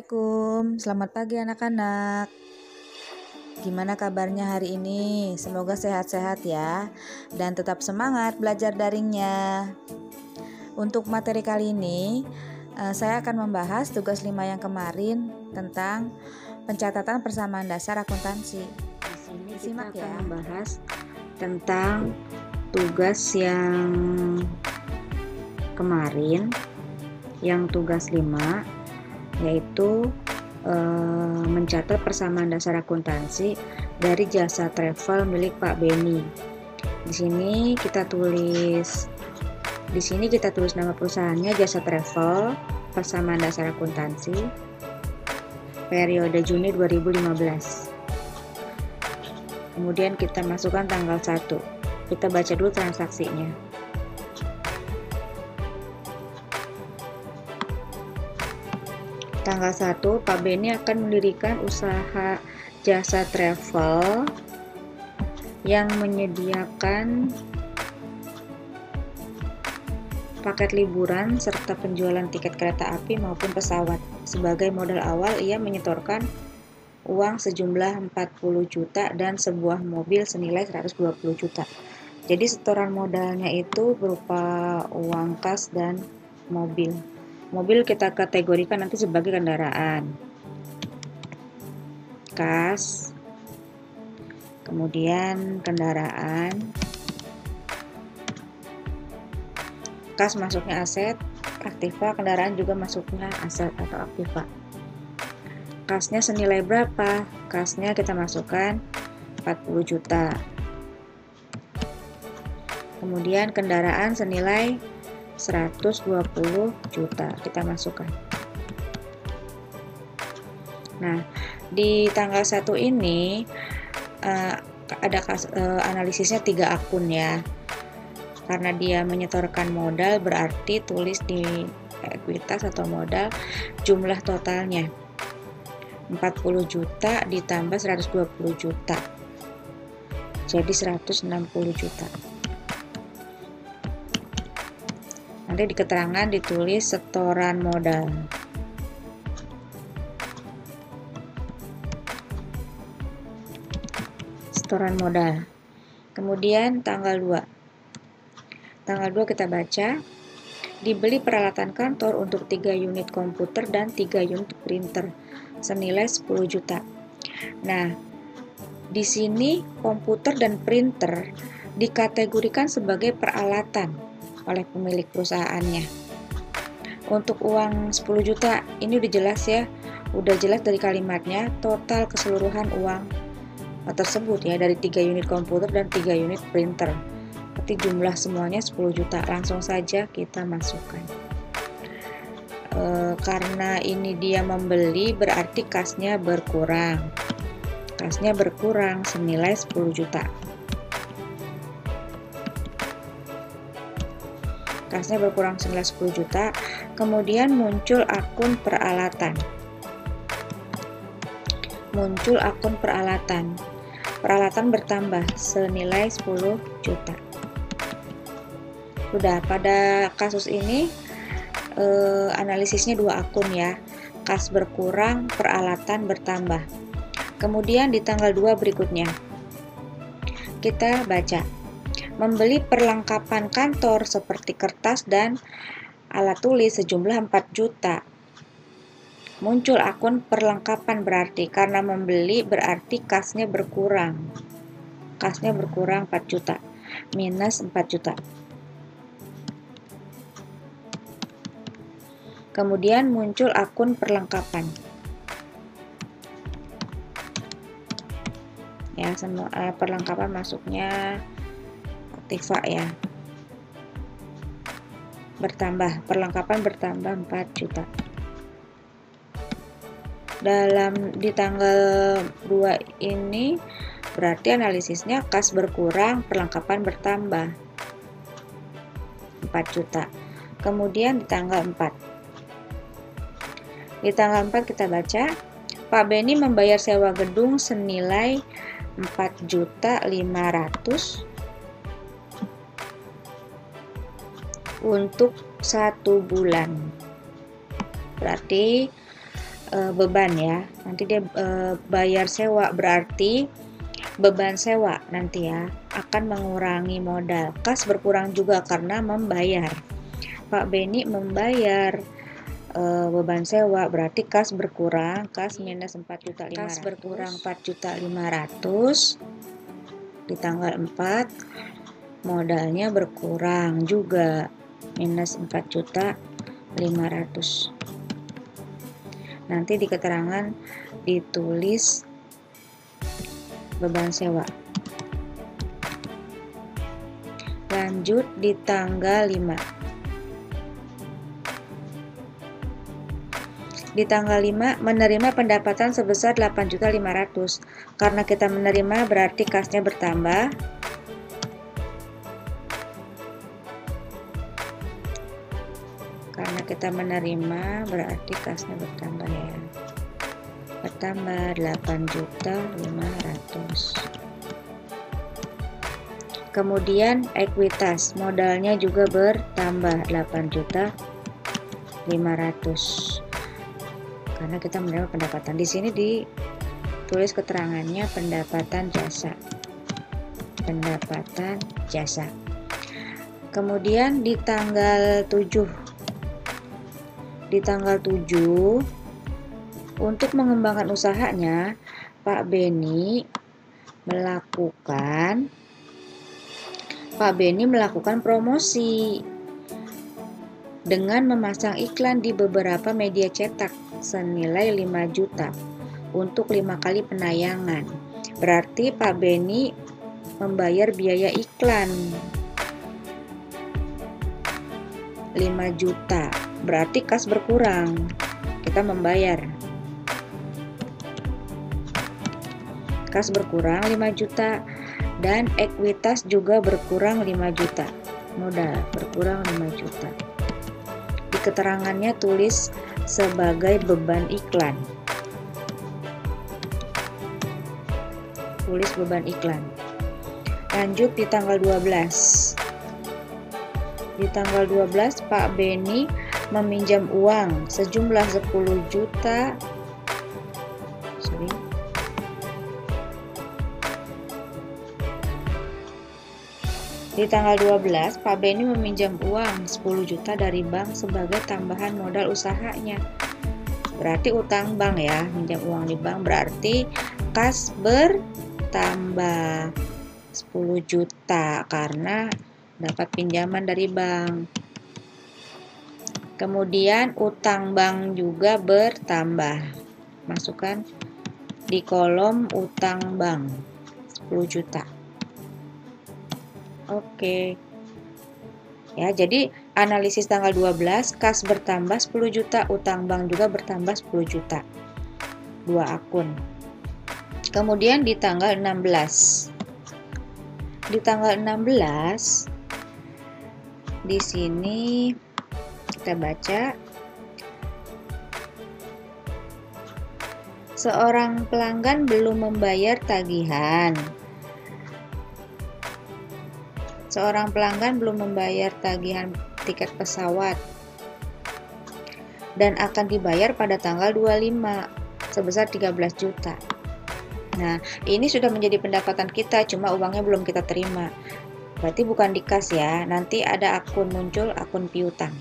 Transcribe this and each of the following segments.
Assalamualaikum, selamat pagi anak-anak. Gimana kabarnya hari ini? Semoga sehat-sehat ya, dan tetap semangat belajar daringnya. Untuk materi kali ini, saya akan membahas tugas 5 yang kemarin tentang pencatatan persamaan dasar akuntansi. Di sini Disimak kita akan ya. membahas tentang tugas yang kemarin, yang tugas 5, yaitu mencatat persamaan dasar akuntansi dari jasa travel milik Pak Beni. Di sini kita tulis nama perusahaannya Jasa Travel, persamaan dasar akuntansi, periode Juni 2015. Kemudian kita masukkan tanggal 1. Kita baca dulu transaksinya. Tanggal 1, Pak Beni akan mendirikan usaha jasa travel yang menyediakan paket liburan serta penjualan tiket kereta api maupun pesawat. Sebagai modal awal, ia menyetorkan uang sejumlah 40 juta dan sebuah mobil senilai 120 juta. Jadi setoran modalnya itu berupa uang kas dan mobil. Mobil kita kategorikan nanti sebagai kendaraan. Kas, kemudian kendaraan. Kas masuknya aset, aktiva, kendaraan juga masuknya aset atau aktiva. Kasnya senilai berapa? Kasnya kita masukkan 40 juta. Kemudian kendaraan senilai 120 juta kita masukkan. Nah, di tanggal 1 ini ada analisisnya 3 akun ya. Karena dia menyetorkan modal, berarti tulis di ekuitas atau modal jumlah totalnya 40 juta ditambah 120 juta, jadi 160 juta. Nanti di keterangan ditulis setoran modal. Setoran modal. Kemudian tanggal 2. Tanggal 2 kita baca, dibeli peralatan kantor untuk 3 unit komputer dan 3 unit printer senilai 10 juta. Nah, di sini komputer dan printer dikategorikan sebagai peralatan oleh pemilik perusahaannya. Untuk uang 10 juta ini udah jelas ya, udah jelas dari kalimatnya total keseluruhan uang tersebut ya, dari 3 unit komputer dan 3 unit printer. Berarti jumlah semuanya 10 juta. Langsung saja kita masukkan. Karena ini dia membeli, berarti kasnya berkurang. Kasnya berkurang senilai 10 juta. Kasnya berkurang senilai 10 juta. Kemudian muncul akun peralatan. Muncul akun peralatan. Peralatan bertambah senilai 10 juta. Sudah, pada kasus ini analisisnya 2 akun ya. Kas berkurang, peralatan bertambah. Kemudian di tanggal 2 berikutnya kita baca, membeli perlengkapan kantor seperti kertas dan alat tulis sejumlah 4 juta. Muncul akun perlengkapan, berarti karena membeli berarti kasnya berkurang. Kasnya berkurang 4 juta minus 4 juta. Kemudian muncul akun perlengkapan. Ya, semua perlengkapan masuknya aktiva ya. Bertambah, perlengkapan bertambah 4 juta. Di tanggal 2 ini berarti analisisnya kas berkurang, perlengkapan bertambah 4 juta. Kemudian di tanggal 4. Di tanggal 4 kita baca, Pak Beni membayar sewa gedung senilai 4.500.000 untuk 1 bulan. Berarti beban ya. Nanti dia bayar sewa, berarti beban sewa nanti ya akan mengurangi modal. Kas berkurang juga karena membayar. Pak Beni membayar beban sewa, berarti kas berkurang, kas minus 4.500.000. Kas berkurang 4.500.000 di tanggal 4, modalnya berkurang juga minus 4.500.000. Nanti di keterangan ditulis beban sewa. Lanjut di tanggal 5. Di tanggal 5 menerima pendapatan sebesar 8.500.000. Karena kita menerima berarti kasnya bertambah. Karena kita menerima berarti kasnya bertambah ya. Bertambah 8.500.000. Kemudian ekuitas, modalnya juga bertambah 8.500.000. Karena kita menerima pendapatan. Di sini ditulis keterangannya pendapatan jasa. Pendapatan jasa. Kemudian di tanggal 7. Di tanggal 7, untuk mengembangkan usahanya, Pak Beni melakukan promosi dengan memasang iklan di beberapa media cetak senilai 5 juta untuk 5 kali penayangan. Berarti Pak Beni membayar biaya iklan 5 juta. Berarti kas berkurang. Kita membayar. Kas berkurang 5 juta dan ekuitas juga berkurang 5 juta. Modal berkurang 5 juta. Di keterangannya tulis sebagai beban iklan. Tulis beban iklan. Lanjut di tanggal 12. Di tanggal 12 Pak Beni meminjam uang sejumlah 10 juta. Di tanggal 12, Pak Beni meminjam uang 10 juta dari bank sebagai tambahan modal usahanya. Berarti utang bank ya, minjam uang di bank berarti kas bertambah 10 juta karena dapat pinjaman dari bank. Kemudian utang bank juga bertambah. Masukkan di kolom utang bank 10 juta. Oke. Ya, jadi analisis tanggal 12, kas bertambah 10 juta, utang bank juga bertambah 10 juta. 2 akun. Kemudian di tanggal 16. Di tanggal 16 di sini kita baca seorang pelanggan belum membayar tagihan. Seorang pelanggan belum membayar tagihan tiket pesawat dan akan dibayar pada tanggal 25 sebesar 13 juta. Nah, ini sudah menjadi pendapatan kita, cuma uangnya belum kita terima. Berarti bukan di kas ya, nanti ada akun muncul, akun piutang.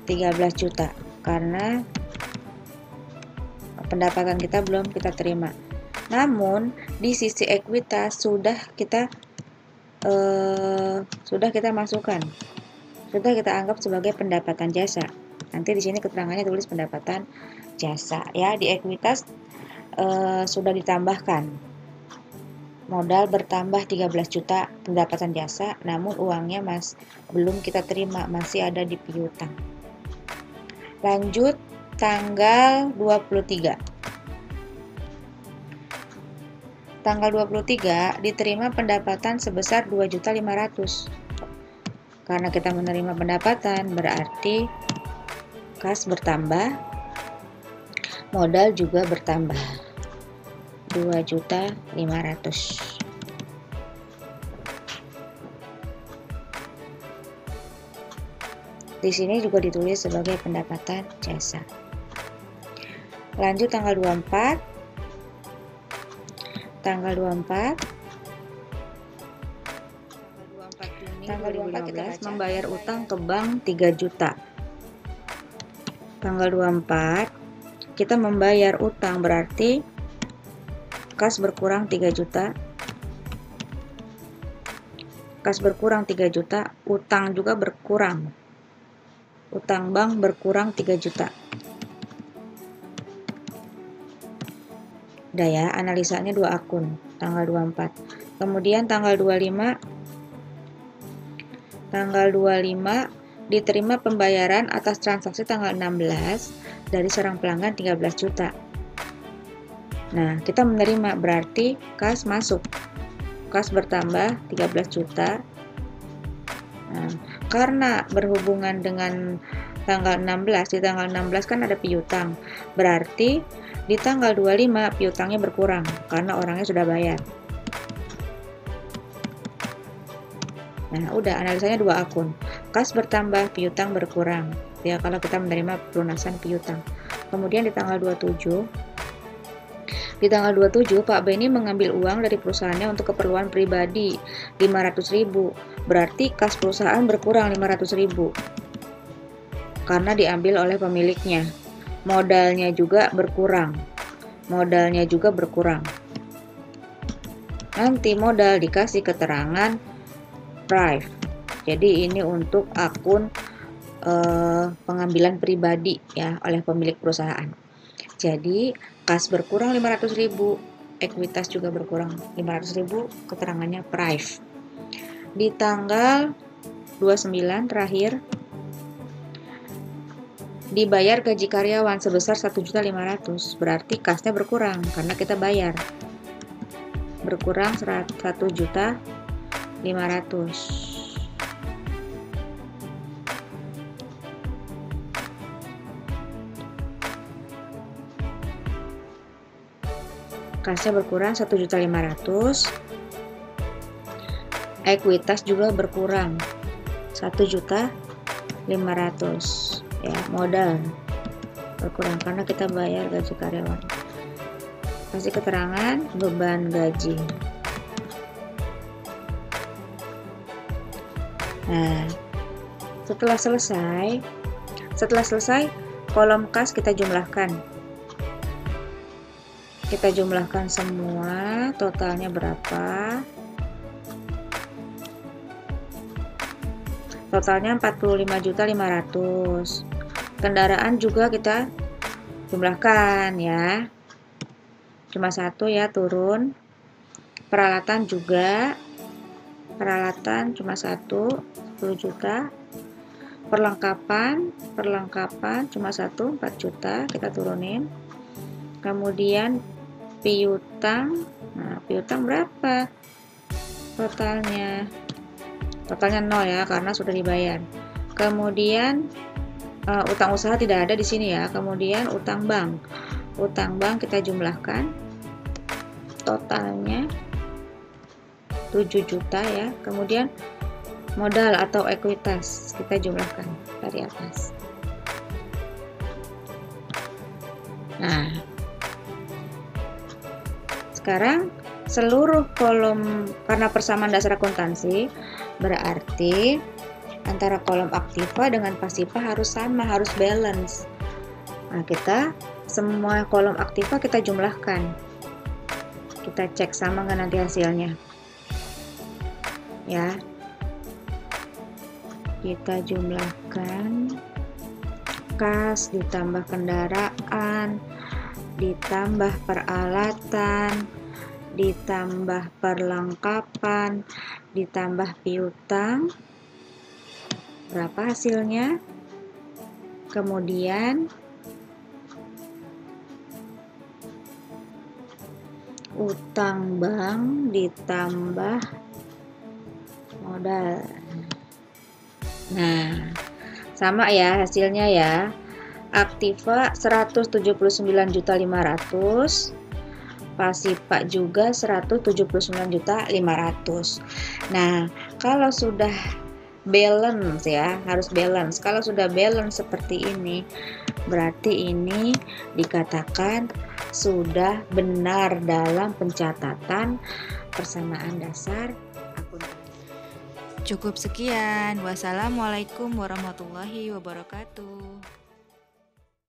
$13 juta karena pendapatan kita belum kita terima. Namun di sisi ekuitas sudah kita masukkan, sudah kita anggap sebagai pendapatan jasa. Nanti di sini keterangannya tulis pendapatan jasa ya. Di ekuitas sudah ditambahkan modal bertambah 13 juta pendapatan jasa, namun uangnya belum kita terima, masih ada di piutang. Lanjut tanggal 23. Tanggal 23 diterima pendapatan sebesar 2.500.000. Karena kita menerima pendapatan berarti kas bertambah, modal juga bertambah 2.500.000. Di sini juga ditulis sebagai pendapatan jasa. Lanjut tanggal 24. Tanggal 24 Juni 2015 membayar utang ke bank 3 juta. Tanggal 24 kita membayar utang, berarti kas berkurang 3 juta. Kas berkurang 3 juta, utang juga berkurang. Utang bank berkurang 3 juta. Udah ya, analisanya 2 akun, tanggal 24. Kemudian tanggal 25 diterima pembayaran atas transaksi tanggal 16 dari seorang pelanggan 13 juta. Nah, kita menerima, berarti kas masuk. Kas bertambah 13 juta. Nah, karena berhubungan dengan tanggal 16, di tanggal 16 kan ada piutang. Berarti di tanggal 25 piutangnya berkurang karena orangnya sudah bayar. Nah, udah, analisanya 2 akun. Kas bertambah, piutang berkurang. Ya, kalau kita menerima pelunasan piutang. Kemudian di tanggal 27 Pak Beni mengambil uang dari perusahaannya untuk keperluan pribadi 500.000. Berarti kas perusahaan berkurang 500.000 karena diambil oleh pemiliknya. Modalnya juga berkurang. Nanti modal dikasih keterangan prive. Jadi ini untuk akun pengambilan pribadi ya oleh pemilik perusahaan. Jadi kas berkurang 500.000, ekuitas juga berkurang 500.000, keterangannya prive. Di tanggal 29 terakhir dibayar gaji karyawan sebesar 1.500.000, berarti kasnya berkurang karena kita bayar. Berkurang 1.500.000. Kasnya berkurang 1.500.000. Ekuitas juga berkurang 1.500.000. Ya, modal berkurang karena kita bayar gaji karyawan. Kasih keterangan beban gaji. Nah, setelah selesai kolom kas kita jumlahkan. Kita jumlahkan semua, totalnya berapa? Totalnya 45.500.000. Kendaraan juga kita jumlahkan ya. Cuma 1 ya, turun. Peralatan juga. Peralatan cuma 1, 10 juta. Perlengkapan cuma 1, 4 juta, kita turunin. Kemudian piutang. Nah, piutang berapa? Totalnya 0 ya, karena sudah dibayar. Kemudian utang usaha tidak ada di sini ya. Kemudian utang bank kita jumlahkan, totalnya 7 juta ya. Kemudian modal atau ekuitas kita jumlahkan dari atas. Nah, sekarang seluruh kolom, karena persamaan dasar akuntansi, berarti antara kolom aktiva dengan pasiva harus sama, harus balance. Nah, kita semua kolom aktiva kita jumlahkan. Kita cek sama nggak nanti hasilnya. Ya. Kita jumlahkan kas ditambah kendaraan, ditambah peralatan, ditambah perlengkapan, ditambah piutang. Berapa hasilnya? Kemudian utang bank ditambah modal. Nah, sama ya hasilnya ya. Aktiva 179.500.000, pasiva juga 179.500.000. Nah, kalau sudah balance ya, harus balance. Kalau sudah balance seperti ini, berarti ini dikatakan sudah benar dalam pencatatan persamaan dasar akun. Cukup sekian. Wassalamualaikum warahmatullahi wabarakatuh.